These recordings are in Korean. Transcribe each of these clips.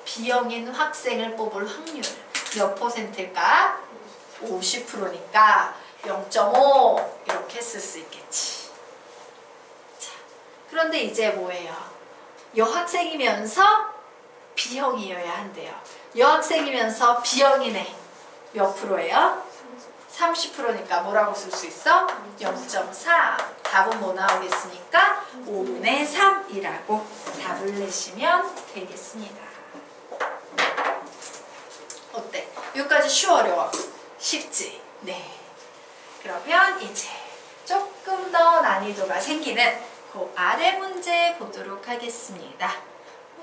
B형인 학생을 뽑을 확률 몇 %일까? 50%니까 0.5 이렇게 쓸 수 있겠지. 자, 그런데 이제 뭐예요? 여학생이면서 B형이어야 한대요. 여학생이면서 B형이네. 몇 프로예요? 30%니까 뭐라고 쓸 수 있어? 0.4. 답은 뭐 나오겠습니까? 5분의 3이라고 답을 내시면 되겠습니다. 어때? 여기까지 쉬워 어려워? 쉽지? 네. 그러면 이제 조금 더 난이도가 생기는 그 아래 문제 보도록 하겠습니다.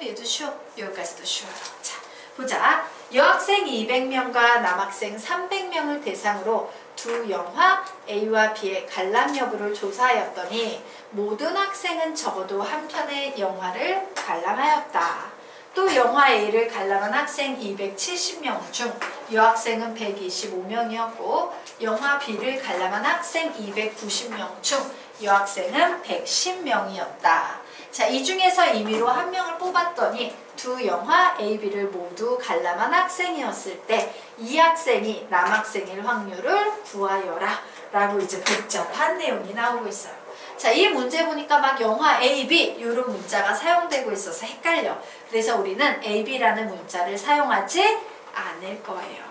얘도 쉬워. 여기까지도 쉬워요. 자, 보자. 여학생 200명과 남학생 300명을 대상으로 두 영화 A와 B의 관람 여부를 조사하였더니 모든 학생은 적어도 한 편의 영화를 관람하였다. 또 영화 A를 관람한 학생 270명 중 여학생은 125명이었고 영화 B를 관람한 학생 290명 중 여학생은 110명이었다. 자, 이 중에서 임의로 한 명을 뽑았더니 두 영화 A, B를 모두 관람한 학생이었을 때 이 학생이 남학생일 확률을 구하여라 라고 이제 복잡한 내용이 나오고 있어요. 자, 이 문제 보니까 막 영화 A, B 이런 문자가 사용되고 있어서 헷갈려. 그래서 우리는 A, B라는 문자를 사용하지 않을 거예요.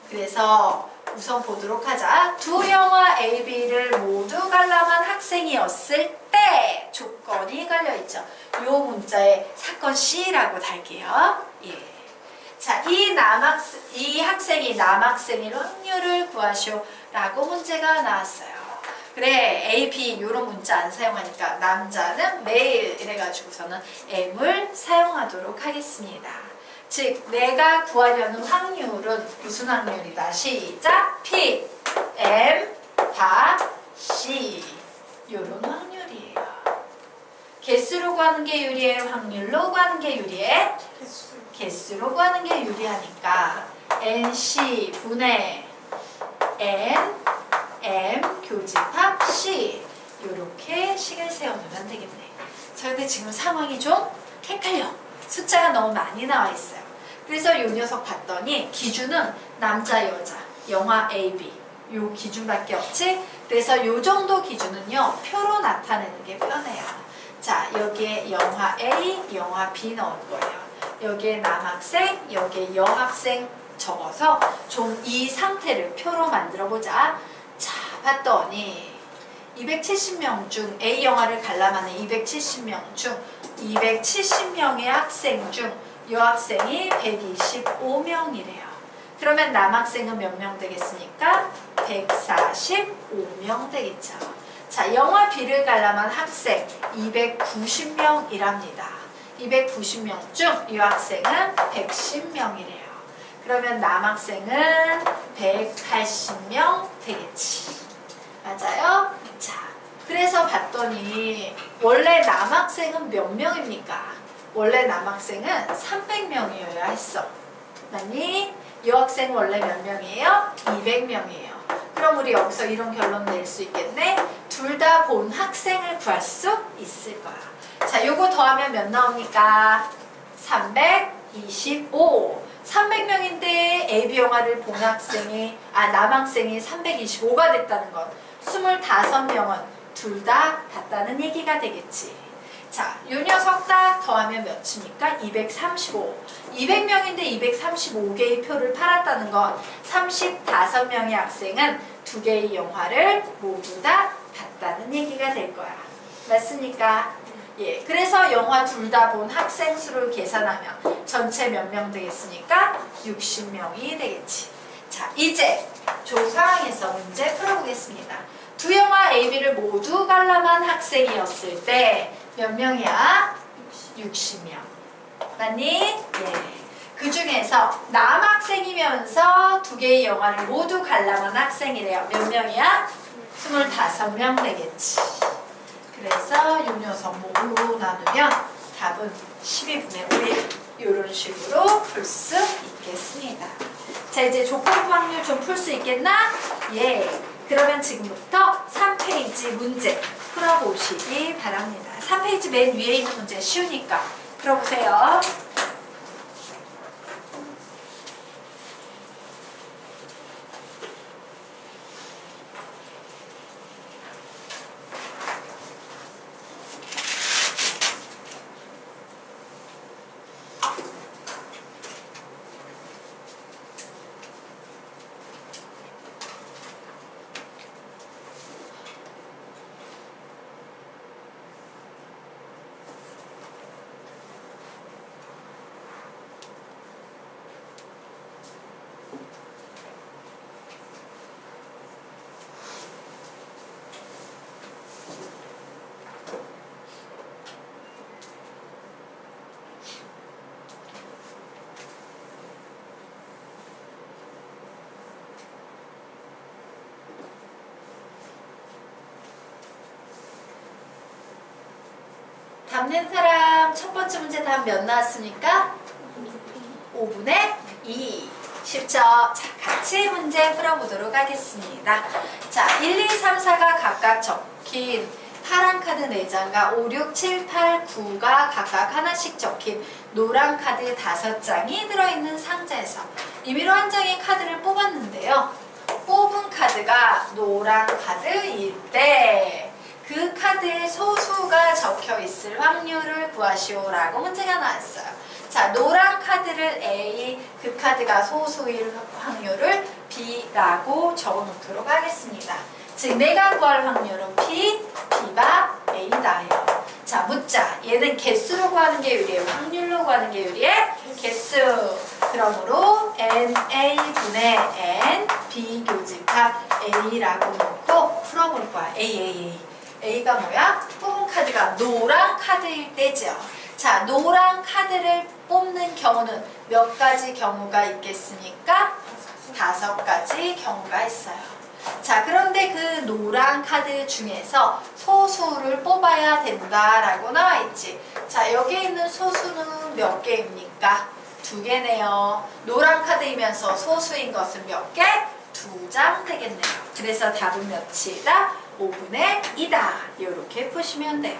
그래서 우선 보도록 하자. 두 영화 A, B를 모두 관람한 학생이었을 때 조건이 걸려있죠. 이 문자에 사건 C라고 달게요. 예. 자, 이 학생이 남학생일 확률을 구하시오 라고 문제가 나왔어요. 그래, A, B 이런 문자 안 사용하니까 남자는 매일 이래가지고서는 M을 사용하도록 하겠습니다. 즉, 내가 구하려는 확률은 무슨 확률이다? 시작! P, M, 다 C 이런 확률이에요. 개수로 구하는 게 유리해? 확률로 구하는 게 유리해? 개수로 구하는 게 유리하니까 NC 분의 N, M 교집합 C 이렇게 식을 세워놓으면 되겠네. 자, 근데 지금 상황이 좀 헷갈려. 숫자가 너무 많이 나와 있어요. 그래서 이 녀석 봤더니 기준은 남자, 여자, 영화 A, B 요 기준밖에 없지. 그래서 요 정도 기준은요 표로 나타내는 게 편해요. 자, 여기에 영화 A, 영화 B 넣을 거예요. 여기에 남학생, 여기에 여학생 적어서 좀 이 상태를 표로 만들어 보자. 자, 봤더니 270명 중 A 영화를 관람하는 270명 중 270명의 학생 중 여학생이 125명이래요. 그러면 남학생은 몇 명 되겠습니까? 145명 되겠죠. 자, 영화 B를 관람한 학생 290명이랍니다. 290명 중 여학생은 110명이래요. 그러면 남학생은 180명 되겠지. 맞아요? 자, 그래서 봤더니 원래 남학생은 몇 명입니까? 원래 남학생은 300명이어야 했어. 맞니? 여학생 원래 몇 명이에요? 200명이에요. 그럼 우리 여기서 이런 결론 낼 수 있겠네? 둘 다 본 학생을 구할 수 있을 거야. 자, 요거 더하면 몇 나옵니까? 325. 300명인데 AB 영화를 본 학생이, 남학생이 325가 됐다는 건 25명은 둘 다 같다는 얘기가 되겠지. 자, 요 녀석 딱 더하면 몇입니까? 235. 200명인데 235개의 표를 팔았다는 건 35명의 학생은 두 개의 영화를 모두 다 봤다는 얘기가 될 거야. 맞습니까? 예, 그래서 영화 둘 다 본 학생 수를 계산하면 전체 몇 명 되겠습니까? 60명이 되겠지. 자, 이제 조사항에서 문제 풀어보겠습니다. 두 영화 A, B를 모두 관람한 학생이었을 때 몇 명이야? 60명. 맞니? 예. 그 중에서 남학생이면서 두 개의 영화를 모두 관람한 학생이래요. 몇 명이야? 25명 되겠지. 그래서 이 녀석 모두 나누면 답은 12분의 5 이런 식으로 풀 수 있겠습니다. 자, 이제 조건부 확률 좀 풀 수 있겠나? 예. 그러면 지금부터 3페이지 문제 풀어보시기 바랍니다. 3페이지 맨 위에 있는 문제 쉬우니까 풀어보세요. 답 낸 사람 첫 번째 문제 답 몇 나왔습니까? 5분의 2. 쉽죠? 자, 같이 문제 풀어보도록 하겠습니다. 자, 1, 2, 3, 4가 각각 적힌 파란 카드 4장과 5, 6, 7, 8, 9가 각각 하나씩 적힌 노란 카드 5장이 들어있는 상자에서 임의로 한 장의 카드를 뽑았는데요. 뽑은 카드가 노란 카드일 때 그 카드에 소수가 적혀 있을 확률을 구하시오라고 문제가 나왔어요. 자, 노란 카드를 A, 그 카드가 소수일 확률을 B라고 적어 놓도록 하겠습니다. 즉, 내가 구할 확률은 P, B가 A다요. 자, 묻자. 얘는 개수로 구하는 게 유리해? 확률로 구하는 게 유리해? 개수. 그러므로 NA분의 N, B 교집합 A라고 놓고 풀어볼 거야. A. A가 뭐야? 뽑은 카드가 노란 카드일 때죠. 자, 노란 카드를 뽑는 경우는 몇 가지 경우가 있겠습니까? 5가지 경우가 있어요. 자, 그런데 그 노란 카드 중에서 소수를 뽑아야 된다라고 나와 있지. 자, 여기에 있는 소수는 몇 개입니까? 2개네요. 노란 카드이면서 소수인 것은 몇 개? 2장 되겠네요. 그래서 답은 몇이다? 5분의 2다. 이렇게 푸시면 돼요.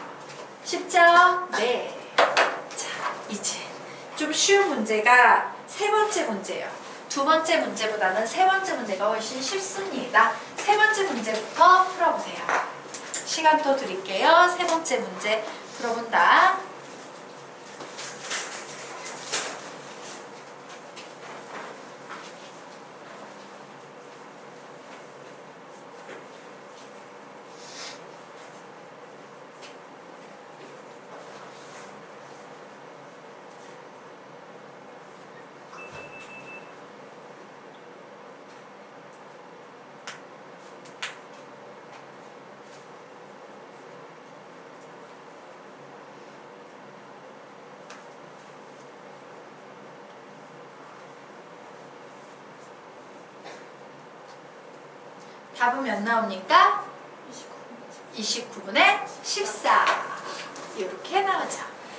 쉽죠? 네. 자, 이제 좀 쉬운 문제가 세 번째 문제예요. 두 번째 문제보다는 세 번째 문제가 훨씬 쉽습니다. 세 번째 문제부터 풀어보세요. 시간 또 드릴게요. 세 번째 문제 풀어본다. 답은 몇 나옵니까? 29분의 14. 이렇게 나오죠.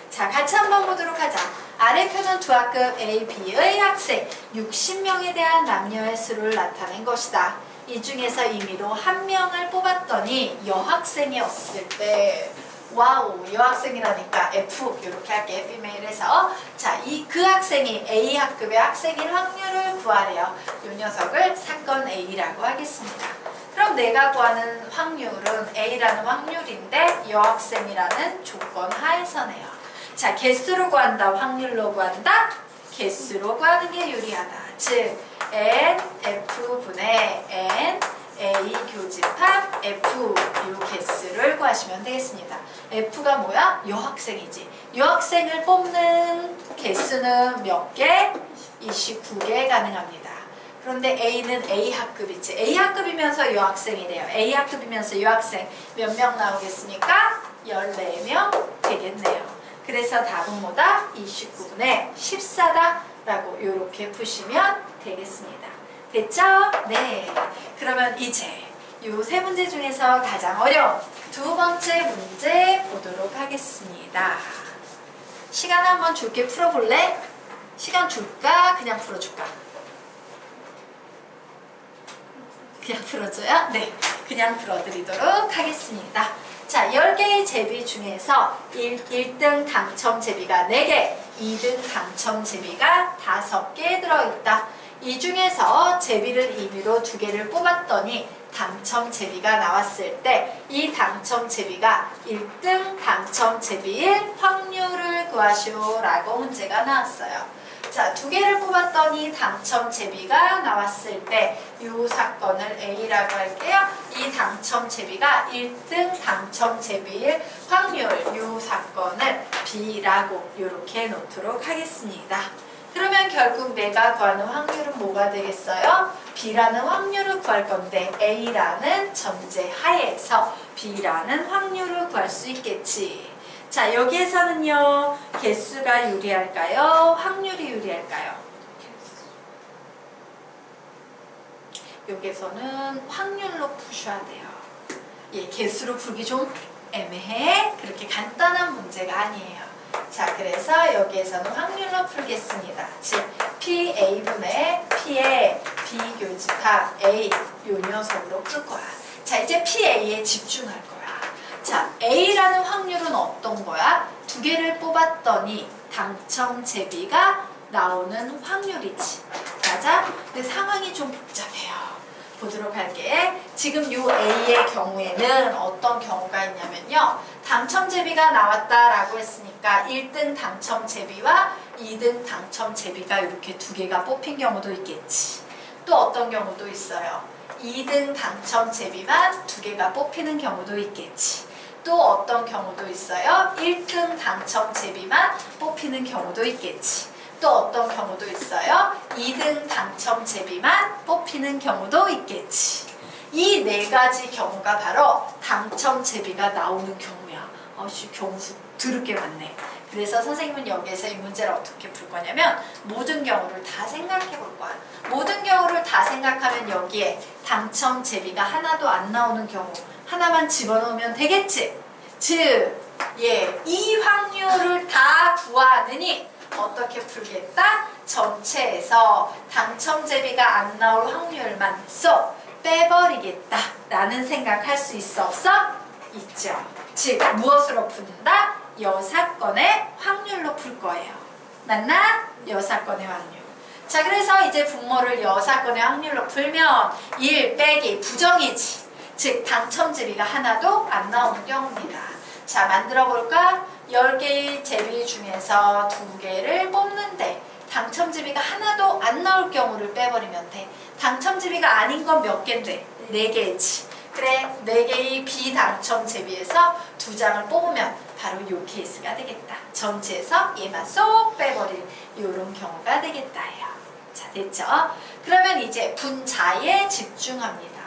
자, 같이 한번 보도록 하자. 아래 표는 두 학급 A, B의 학생 60명에 대한 남녀의 수를 나타낸 것이다. 이 중에서 임의로 한 명을 뽑았더니 여학생이었을 때 와우, 여학생이라니까 F 이렇게 할게. F메일에서 자, 그 학생이 A 학급의 학생일 확률을 구하래요. 이 녀석을 사건 A라고 하겠습니다. 그럼 내가 구하는 확률은 A라는 확률인데 여학생이라는 조건 하에서네요. 자, 개수로 구한다, 확률로 구한다? 개수로 구하는 게 유리하다. 즉, N, F분의 N, A 교집합 F 이 개수를 구하시면 되겠습니다. F가 뭐야? 여학생이지. 여학생을 뽑는 개수는 몇 개? 29개 가능합니다. 그런데 A는 A학급이지. A학급이면서 여학생이래요. A학급이면서 여학생 몇 명 나오겠습니까? 14명 되겠네요. 그래서 답은 뭐다? 29분의 14다 라고 이렇게 푸시면 되겠습니다. 됐죠? 네. 그러면 이제 이 세 문제 중에서 가장 어려운 두 번째 문제 보도록 하겠습니다. 시간 한번 줄게. 풀어볼래? 시간 줄까? 그냥 풀어줄까? 그냥 풀어줘요? 네. 그냥 풀어드리도록 하겠습니다. 자, 10개의 제비 중에서 1등 당첨 제비가 4개, 2등 당첨 제비가 5개 들어있다. 이 중에서 제비를 임의로 2개를 뽑았더니 당첨 제비가 나왔을 때 이 당첨 제비가 1등 당첨 제비일 확률을 구하시오 라고 문제가 나왔어요. 자, 2개를 뽑았더니 당첨 제비가 나왔을 때 이 사건을 A라고 할게요. 이 당첨 제비가 1등 당첨 제비일 확률 이 사건을 B라고 이렇게 놓도록 하겠습니다. 그러면 결국 내가 구하는 확률은 뭐가 되겠어요? B라는 확률을 구할 건데 A라는 전제 하에서 B라는 확률을 구할 수 있겠지. 자, 여기에서는요, 개수가 유리할까요? 확률이 유리할까요? 여기에서는 확률로 푸셔야 돼요. 예, 개수로 풀기 좀 애매해. 그렇게 간단한 문제가 아니에요. 자, 그래서 여기에서는 확률로 풀겠습니다. 즉, PA분의 P의 비교집합 A 요 녀석으로 풀 거야. 자, 이제 PA에 집중할 거야. 자, A라는 확률은 어떤 거야? 두 개를 뽑았더니 당첨 제비가 나오는 확률이지. 맞아? 근데 상황이 좀 복잡해요. 보도록 할게. 지금 요 A의 경우에는 어떤 경우가 있냐면요. 당첨 제비가 나왔다라고 했으니까 1등 당첨 제비와 2등 당첨 제비가 이렇게 두 개가 뽑힌 경우도 있겠지. 또 어떤 경우도 있어요. 2등 당첨 제비만 두 개가 뽑히는 경우도 있겠지. 또 어떤 경우도 있어요. 1등 당첨 제비만 뽑히는 경우도 있겠지. 또 어떤 경우도 있어요. 2등 당첨 제비만 뽑히는 경우도 있겠지. 이 네 가지 경우가 바로 당첨 제비가 나오는 경우야. 경우 수 드럽게 많네. 그래서 선생님은 여기에서 이 문제를 어떻게 풀 거냐면 모든 경우를 다 생각해 볼 거야. 모든 경우를 다 생각하면 여기에 당첨 제비가 하나도 안 나오는 경우 하나만 집어넣으면 되겠지. 즉, 이 확률을 다 구하느니 어떻게 풀겠다? 전체에서 당첨 제비가 안 나올 확률만 쏙 빼버리겠다 라는 생각할 수 있어 없어? 있죠. 즉, 무엇으로 푼다? 여사건의 확률로 풀 거예요. 맞나? 여사건의 확률. 자, 그래서 이제 분모를 여사건의 확률로 풀면 1 빼기 부정이지. 즉, 당첨 제비가 하나도 안 나오는 경우입니다. 자, 만들어 볼까? 10개의 제비 중에서 2개를 뽑는데 당첨 제비가 하나도 안 나올 경우를 빼버리면 돼. 당첨 제비가 아닌 건 몇 개인데? 4개지. 그래, 4개의 비당첨 제비에서 2장을 뽑으면 바로 이 케이스가 되겠다. 전체에서 얘만 쏙 빼버릴 이런 경우가 되겠다요. 자, 됐죠? 그러면 이제 분자에 집중합니다.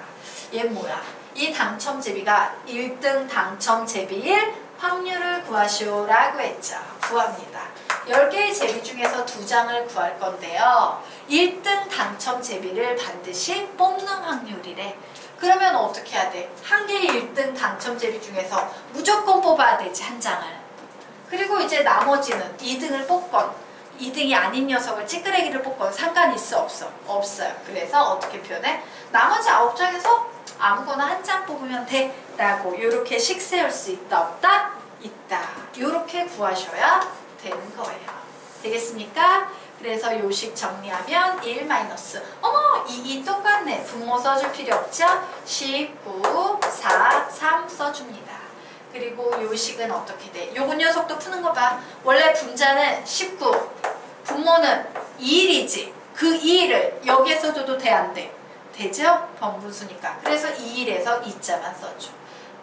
얘 뭐야? 이 당첨 제비가 1등 당첨 제비일 확률을 구하시오라고 했죠. 구합니다. 10개의 제비 중에서 2장을 구할 건데요. 1등 당첨 제비를 반드시 뽑는 확률이래. 그러면 어떻게 해야 돼? 한 개의 1등 당첨 제비 중에서 무조건 뽑아야 되지, 한 장을. 그리고 이제 나머지는 2등을 뽑건 2등이 아닌 녀석을 찌끄레기를 뽑건 상관이 있어 없어? 없어요. 그래서 어떻게 표현해? 나머지 9장에서 아무거나 한 장 뽑으면 돼 라고 이렇게 식 세울 수 있다 없다? 있다. 이렇게 구하셔야 되는 거예요. 되겠습니까? 그래서 요식 정리하면 1 마이너스 어머! 2 똑같네. 분모 써줄 필요 없죠? 19, 4, 3 써줍니다. 그리고 요식은 어떻게 돼? 요건 녀석도 푸는 거 봐. 원래 분자는 19, 분모는 2일이지. 그 2일을 여기에 써줘도 돼, 안 돼? 되죠? 번분수니까. 그래서 2일에서 2자만 써줘.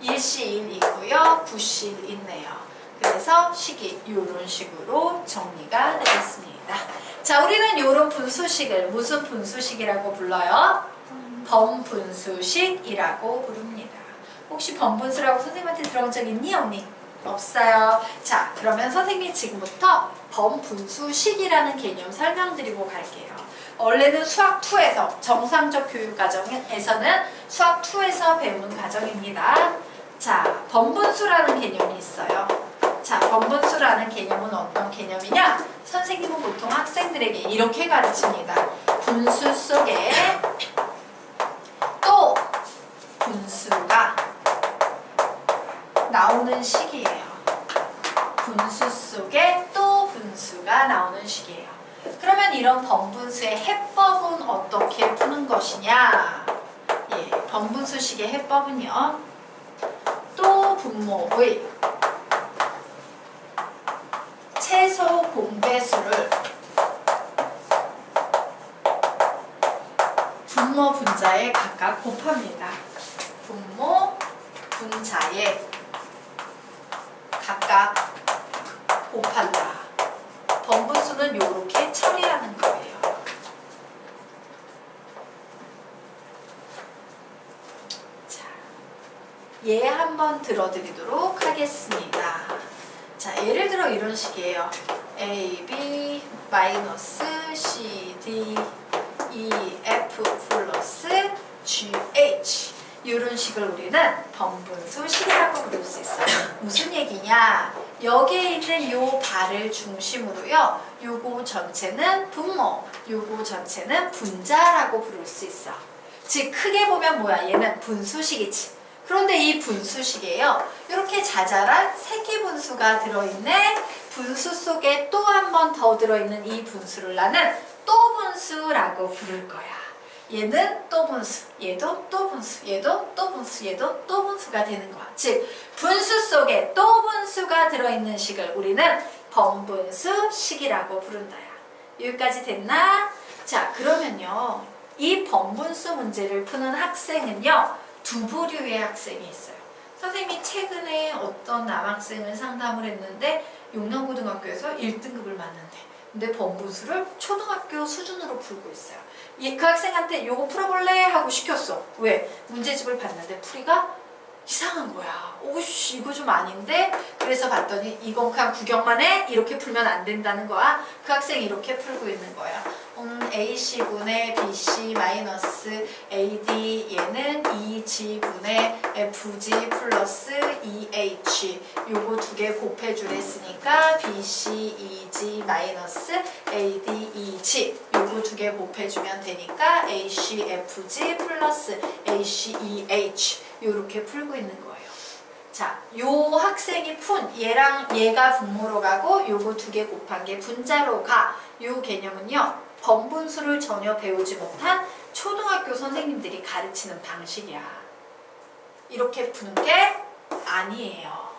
1시 1이고요. 9시 1 있네요. 그래서 식이 이런 식으로 정리가 되겠습니다. 자, 우리는 이런 분수식을 무슨 분수식이라고 불러요? 번분수식이라고 부릅니다. 혹시 번분수라고 선생님한테 들어본 적 있니, 언니? 없어요. 자, 그러면 선생님이 지금부터 번분수식이라는 개념 설명드리고 갈게요. 원래는 수학2에서 정상적 교육과정에서는 수학2에서 배우는 과정입니다. 자, 번분수라는 개념이 있어요. 자, 번분수라는 개념은 어떤 개념이냐? 선생님은 보통 학생들에게 이렇게 가르칩니다. 분수 속에 또 분수가 나오는 식이에요. 분수 속에 또 분수가 나오는 식이에요. 그러면 이런 번분수의 해법은 어떻게 푸는 것이냐? 번분수식의 해법은요. 또 분모의 최소 공배수를 분모 분자에 각각 곱합니다. 분모 분자에 각각 곱한다. 번분수는 이렇게 처리하는 거예요. 자, 얘 한번 들어드리도록 하겠습니다. 자, 예를 들어 이런 식이에요. A, B, 마이너스 C, D, E, F 플러스 G, H 이런 식을 우리는 번분수식이라고 부를 수 있어요. 무슨 얘기냐? 여기에 있는 요 발을 중심으로요. 요거 전체는 분모, 요거 전체는 분자라고 부를 수 있어. 즉 크게 보면 뭐야? 얘는 분수식이지. 그런데 이 분수식에요. 이렇게 자잘한 새끼분수가 들어있네. 분수 속에 또 한 번 더 들어있는 이 분수를 나는 또 분수라고 부를 거야. 얘는 또 분수, 얘도 또 분수, 얘도 또 분수, 얘도 또 분수가 되는 거야. 즉 분수 속에 또 분수가 들어있는 식을 우리는 번분수식이라고 부른다야. 여기까지 됐나? 자, 그러면요. 이 번분수 문제를 푸는 학생은요. 두 부류의 학생이 있어요. 선생님이 최근에 어떤 남학생을 상담을 했는데 용남고등학교에서 1등급을 맞는데 근데 번분수를 초등학교 수준으로 풀고 있어요. 그 학생한테 요거 풀어볼래? 하고 시켰어. 왜? 문제집을 봤는데 풀이가 이상한 거야. 오씨 이거 좀 아닌데? 그래서 봤더니 이건 그냥 구경만 해? 이렇게 풀면 안 된다는 거야. 그 학생이 이렇게 풀고 있는 거야. AC분의 BC 마이너스 AD 얘는 2G분의 FG 플러스 EH 요거 두 개 곱해주랬으니까 BC 2G 마이너스 AD 2G 요거 두 개 곱해주면 되니까 ACFG 플러스 ACEH 요렇게 풀고 있는 거예요. 자, 요 학생이 푼 얘랑 얘가 분모로 가고 요거 두 개 곱한 게 분자로 가. 요 개념은요. 번분수를 전혀 배우지 못한 초등학교 선생님들이 가르치는 방식이야. 이렇게 푸는 게 아니에요.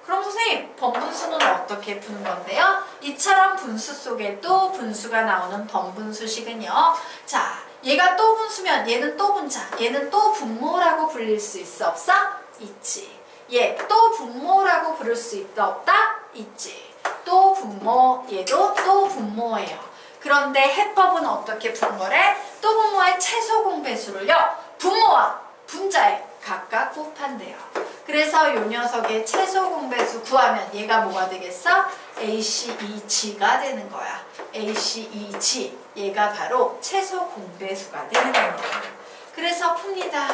그럼 선생님, 번분수는 어떻게 푸는 건데요? 이처럼 분수 속에 또 분수가 나오는 번분수식은요. 자, 얘가 또 분수면 얘는 또 분자, 얘는 또 분모라고 불릴 수 있어 없어? 있지. 얘 또 분모라고 부를 수 있다 없다? 있지. 또 분모, 얘도 또 분모예요. 그런데 해법은 어떻게 푸는 거래? 또 분모의 최소 공배수를요. 분모와 분자에 각각 곱한대요. 그래서 요 녀석의 최소 공배수 구하면 얘가 뭐가 되겠어? ACEG가 되는 거야. ACEG 얘가 바로 최소 공배수가 되는 겁니다. 그래서 풉니다.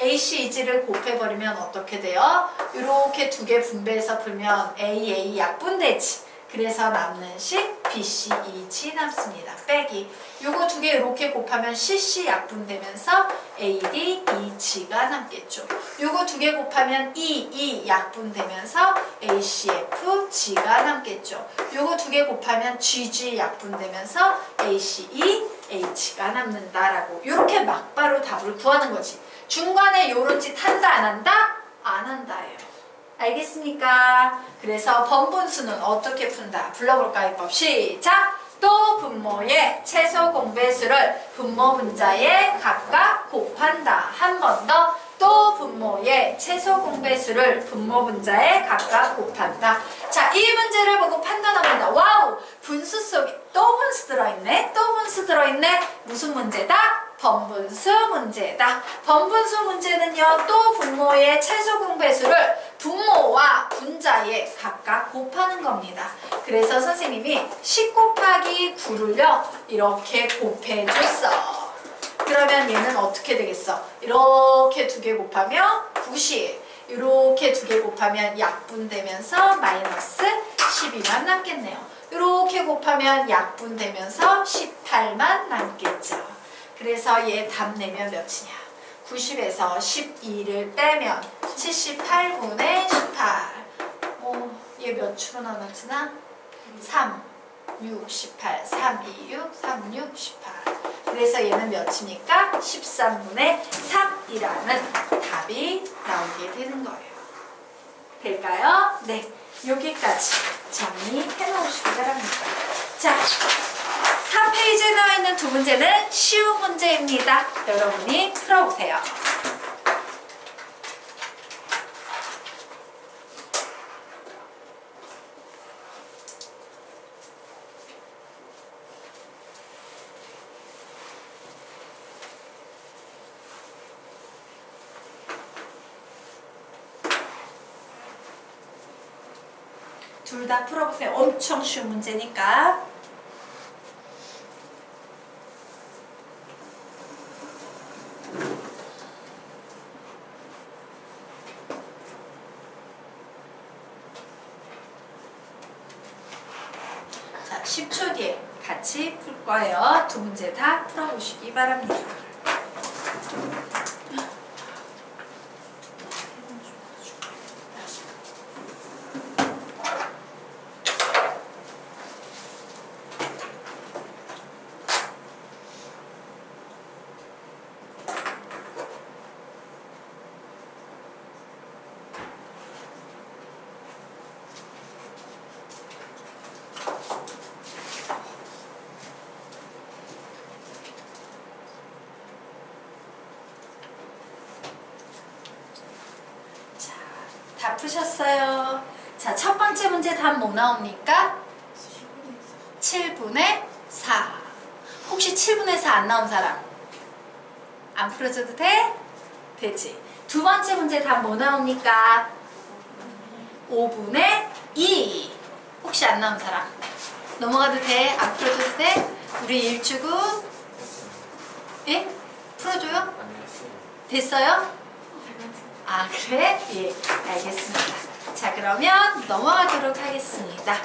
ACEG를 곱해버리면 어떻게 돼요? 이렇게 두 개 분배해서 풀면 AA 약분되지. 그래서 남는 식 BCEG 남습니다. 빼기. 요거 두 개 이렇게 곱하면 CC 약분되면서 AD, EG가 남겠죠. 요거 두 개 곱하면 E 약분되면서 ACF, G가 남겠죠. 요거 두 개 곱하면 GG 약분되면서 ACE, H가 남는다라고 이렇게 막바로 답을 구하는 거지. 중간에 요런 짓 한다 안 한다? 안 한다예요. 알겠습니까? 그래서 번분수는 어떻게 푼다? 불러볼까 해법 시작! 또 분모의 최소 공배수를 분모 분자에 각각 곱한다. 한 번 더. 또 분모의 최소 공배수를 분모 분자에 각각 곱한다. 자, 이 문제를 보고 판단합니다. 와우! 분수 속에 또 분수 들어있네? 또 분수 들어있네? 무슨 문제다? 번분수 문제다. 번분수 문제는요. 또 분모의 최소 공배수를 분모와 분자에 각각 곱하는 겁니다. 그래서 선생님이 10 곱하기 9를요. 이렇게 곱해줬어. 그러면 얘는 어떻게 되겠어? 이렇게 두 개 곱하면 90. 이렇게 두 개 곱하면 약분되면서 마이너스 12만 남겠네요. 이렇게 곱하면 약분되면서 18만 남겠죠. 그래서 얘 답 내면 몇이냐? 90에서 12를 빼면 78분의 18. 얘 몇으로 나눴지나? 3, 6, 18, 3, 2, 6, 3, 6, 18. 그래서 얘는 몇입니까? 13분의 3이라는 답이 나오게 되는 거예요. 될까요? 네. 여기까지 정리해 놓으시기 바랍니다. 자, 4페이지에 나와 있는 두 문제는 쉬운 문제입니다. 여러분이 풀어보세요. 둘 다 풀어보세요. 엄청 쉬운 문제니까. 10초 뒤에 같이 풀 거예요. 두 문제 다 풀어보시기 바랍니다. 다 푸셨어요. 자, 첫 번째 문제 답 뭐 나옵니까? 7분의 4. 혹시 7분의 4 안 나온 사람? 안 풀어줘도 돼? 되지. 두 번째 문제 답 뭐 나옵니까? 5분의 2. 혹시 안 나온 사람? 넘어가도 돼? 안 풀어줘도 돼? 우리 일주군? 예? 풀어줘요? 됐어요? 아, 그래? 예, 알겠습니다. 자, 그러면 넘어가도록 하겠습니다.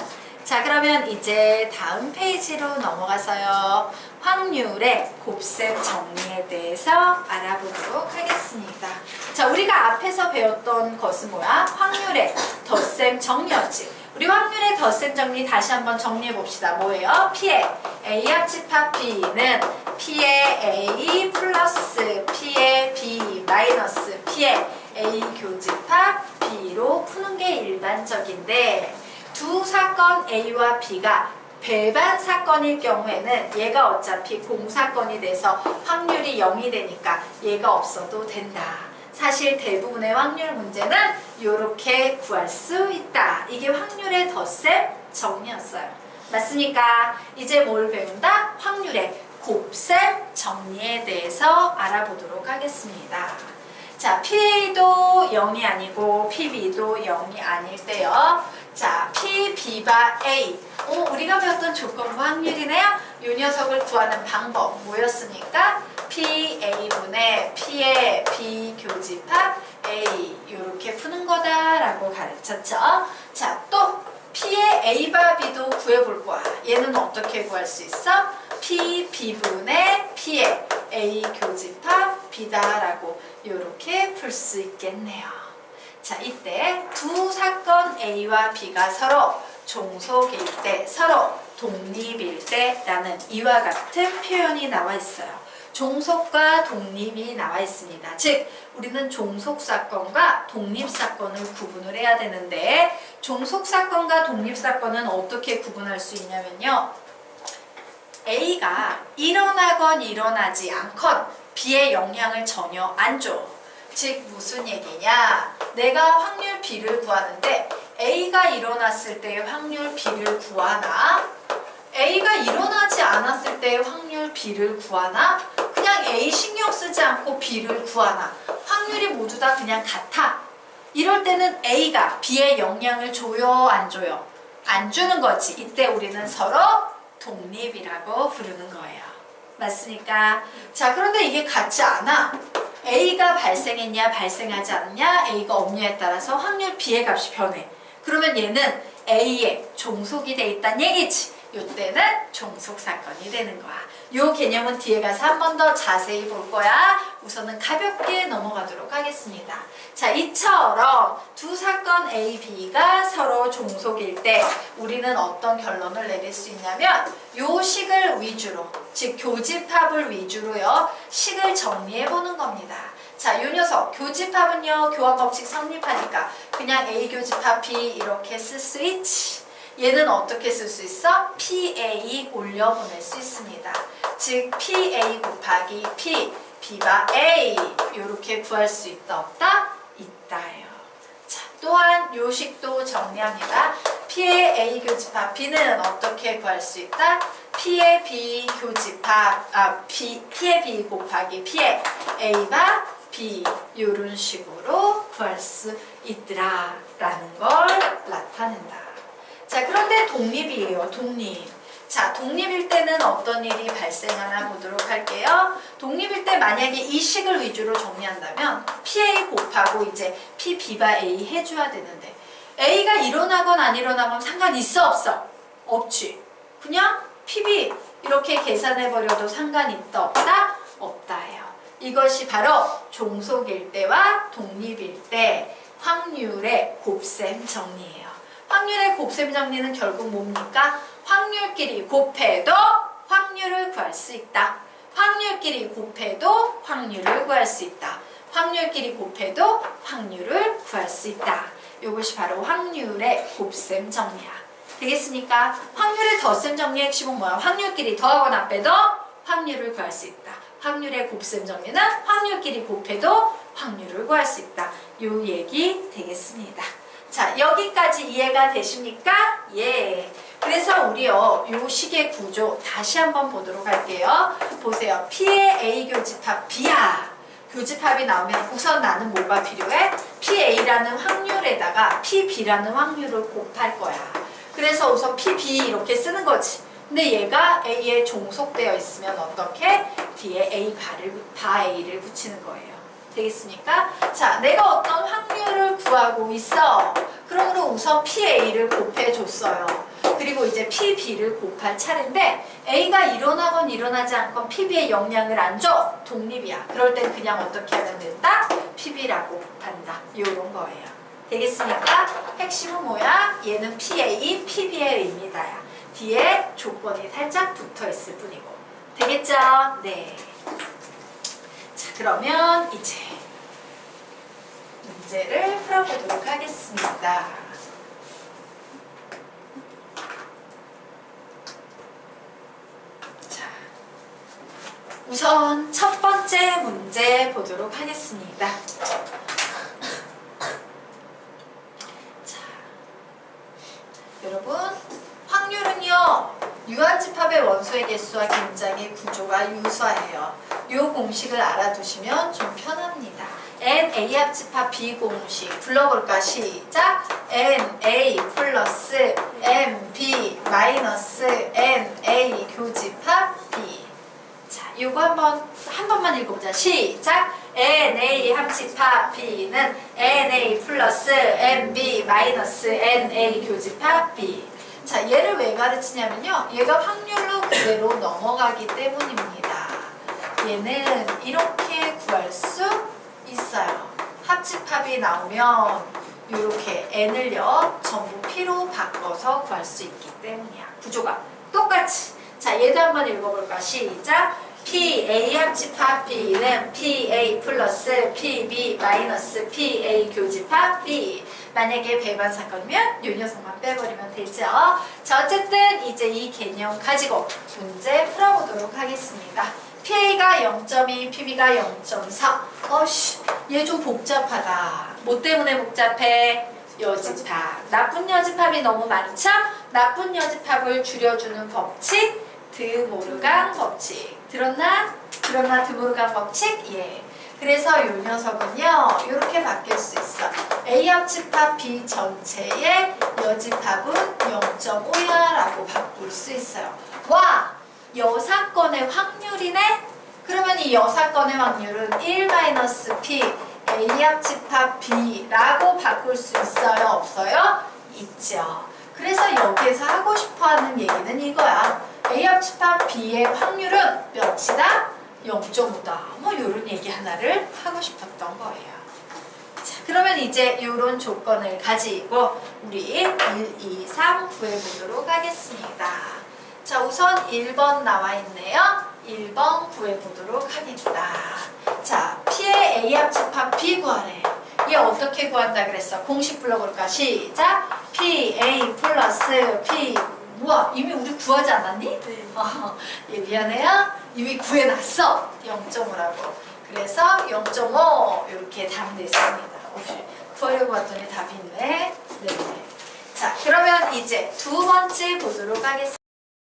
자, 그러면 이제 다음 페이지로 넘어가서요. 확률의 곱셈 정리에 대해서 알아보도록 하겠습니다. 자, 우리가 앞에서 배웠던 것은 뭐야? 확률의 덧셈 정리였지. 우리 확률의 덧셈 정리 다시 한번 정리해 봅시다. 뭐예요? P의 A 합집합 B는 P의 A 플러스 P의 B 마이너스 P의 A 교집합 B로 푸는 게 일반적인데, 두 사건 A와 B가 배반 사건일 경우에는 얘가 어차피 공사건이 돼서 확률이 0이 되니까 얘가 없어도 된다. 사실 대부분의 확률 문제는 이렇게 구할 수 있다. 이게 확률의 덧셈 정리였어요. 맞습니까? 이제 뭘 배운다? 확률의 곱셈 정리에 대해서 알아보도록 하겠습니다. 자, PA도 0이 아니고 PB도 0이 아닐 때요. 자, PB바 A. 우리가 배웠던 조건부 확률이네요. 이 녀석을 구하는 방법 뭐였습니까? PA분의 P의 B 교집합 A 이렇게 푸는 거다라고 가르쳤죠. 자, 또 P의 A바 B도 구해볼 거야. 얘는 어떻게 구할 수 있어? PB분의 P의 A 교집합 B다라고 이렇게 풀 수 있겠네요. 자, 이때 두 사건 A와 B가 서로 종속일 때, 서로 독립일 때라는 이와 같은 표현이 나와 있어요. 종속과 독립이 나와 있습니다. 즉, 우리는 종속사건과 독립사건을 구분을 해야 되는데, 종속사건과 독립사건은 어떻게 구분할 수 있냐면요. A가 일어나건 일어나지 않건 B의 영향을 전혀 안 줘. 즉, 무슨 얘기냐? 내가 확률 B를 구하는데 A가 일어났을 때의 확률 B를 구하나, A가 일어나지 않았을 때의 확률 B를 구하나, 그냥 A 신경 쓰지 않고 B를 구하나, 확률이 모두 다 그냥 같아. 이럴 때는 A가 B의 영향을 줘요, 안 줘요? 안 주는 거지. 이때 우리는 서로 독립이라고 부르는 거예요. 맞습니까? 자, 그런데 이게 같지 않아. A가 발생했냐 발생하지 않냐, A가 없냐에 따라서 확률 B의 값이 변해. 그러면 얘는 A에 종속이 돼 있다는 얘기지. 이때는 종속사건이 되는 거야. 이 개념은 뒤에 가서 한 번 더 자세히 볼 거야. 우선은 가볍게 넘어가도록 하겠습니다. 자, 이처럼 두 사건 A, B가 서로 종속일 때 우리는 어떤 결론을 내릴 수 있냐면, 요 식을 위주로, 즉 교집합을 위주로요, 식을 정리해 보는 겁니다. 자, 요 녀석 교집합은요, 교환법칙 성립하니까 그냥 A 교집합 B 이렇게 쓸 수 있지. 얘는 어떻게 쓸 수 있어? PA 올려보낼 수 있습니다. 즉 PA 곱하기 P, B가 A 이렇게 구할 수 있다 없다? 있다예요. 자, 또한 요 식도 정리합니다. P의 A 교집합 B는 어떻게 구할 수 있다? P의 B 교집합 P의 B 곱하기 P의 A가 B 이런 식으로 구할 수 있더라 라는 걸 나타낸다. 자, 그런데 독립이에요. 독립. 자, 독립일 때는 어떤 일이 발생하나 보도록 할게요. 독립일 때 만약에 이 식을 위주로 정리한다면 PA 곱하고 이제 P, B바 A 해줘야 되는데, A가 일어나건 안 일어나건 상관 있어 없어? 없지. 그냥 PB 이렇게 계산해버려도 상관이 있다 없다? 없다예요. 이것이 바로 종속일 때와 독립일 때 확률의 곱셈 정리예요. 확률의 곱셈 정리는 결국 뭡니까? 확률끼리 곱해도 확률을 구할 수 있다. 확률끼리 곱해도 확률을 구할 수 있다. 확률끼리 곱해도 확률을 구할 수 있다. 이것이 바로 확률의 곱셈 정리야. 되겠습니까? 확률의 덧셈 정리의 핵심은 뭐야? 확률끼리 더하거나 빼도 확률을 구할 수 있다. 확률의 곱셈 정리는 확률끼리 곱해도 확률을 구할 수 있다. 요 얘기 되겠습니다. 자, 여기까지 이해가 되십니까? 예. 그래서 우리요, 요 식의 구조 다시 한번 보도록 할게요. 보세요. P의 A 교집합 B야. 교집합이 나오면 우선 나는 뭐가 필요해? PA라는 확률에다가 PB라는 확률을 곱할 거야. 그래서 우선 PB 이렇게 쓰는 거지. 근데 얘가 A에 종속되어 있으면 어떻게? 뒤에 바 A를 붙이는 거예요. 되겠습니까? 자, 내가 어떤 확률을 구하고 있어. 그러므로 우선 PA를 곱해줬어요. 그리고 이제 PB를 곱할 차례인데 A가 일어나건 일어나지 않건 PB에 영향을 안 줘. 독립이야. 그럴 땐 그냥 어떻게 하면 된다? PB라고 곱한다. 요런 거예요. 되겠습니까? 핵심은 뭐야? 얘는 PA, PB의 의미다야. 뒤에 조건이 살짝 붙어있을 뿐이고. 되겠죠? 네. 자, 그러면 이제 문제를 풀어보도록 하겠습니다. 자, 우선 첫 번째 문제 보도록 하겠습니다. 자, 여러분, 확률은요, 유한집합의 원소의 개수와 굉장히 구조가 유사해요. 이 공식을 알아두시면 좀 편합니다. NA 합집합 B 공식 불러볼까? 시작! NA 플러스 MB 마이너스 NA 교집합 B. 자, 이거 한 번만 읽어보자. 시작! NA 합집합 B는 NA 플러스 MB 마이너스 NA 교집합 B. 자, 얘를 왜 가르치냐면요. 얘가 확률로 그대로 넘어가기 때문입니다. 얘는 이렇게 구할 수 있어요. 합집합이 나오면 이렇게 n을요 전부 p로 바꿔서 구할 수 있기 때문이야. 구조가 똑같이. 자, 얘도 한번 읽어볼까? 시작! PA 합집합 B는 PA 플러스 PB 마이너스 PA 교집합 B. 만약에 배반 사건이면 요 녀석만 빼버리면 되죠. 자, 어쨌든 이제 이 개념 가지고 문제 풀어보도록 하겠습니다. PA가 0.2, PB가 0.4. 어씨, 얘 좀 복잡하다. 뭐 때문에 복잡해? 여집합. 나쁜 여집합이 너무 많죠? 나쁜 여집합을 줄여주는 법칙, 드모르간 법칙. 들었나? 드모르간 법칙? 예. 그래서 이 녀석은요, 이렇게 바뀔 수 있어. A 합집합 B 전체의 여집합은 0.5야 라고 바꿀 수 있어요. 와! 여사건의 확률이네? 그러면 이 여사건의 확률은 1-P A 합집합 B라고 바꿀 수 있어요? 없어요? 있죠. 그래서 여기에서 하고 싶어하는 얘기는 이거야. A 합집합 B의 확률은 몇이다? 0.5다. 뭐 이런 얘기 하나를 하고 싶었던 거예요. 자, 그러면 이제 이런 조건을 가지고 우리 1, 2, 3 구해보도록 하겠습니다. 자, 우선 1번 나와 있네요. 1번 구해보도록 하겠다. 자, P의 A 합집합 B 구하래. 얘 어떻게 구한다 그랬어? 공식 불러볼까? 시작! PA 플러스 P. 우와, 이미 우리 구하지 않았니? 네. 얘 미안해요. 이미 구해놨어. 0.5라고. 그래서 0.5 이렇게 답이 됐습니다. 구하려고 봤더니 답이 있네. 네. 자, 그러면 이제 두 번째 보도록 하겠습니다.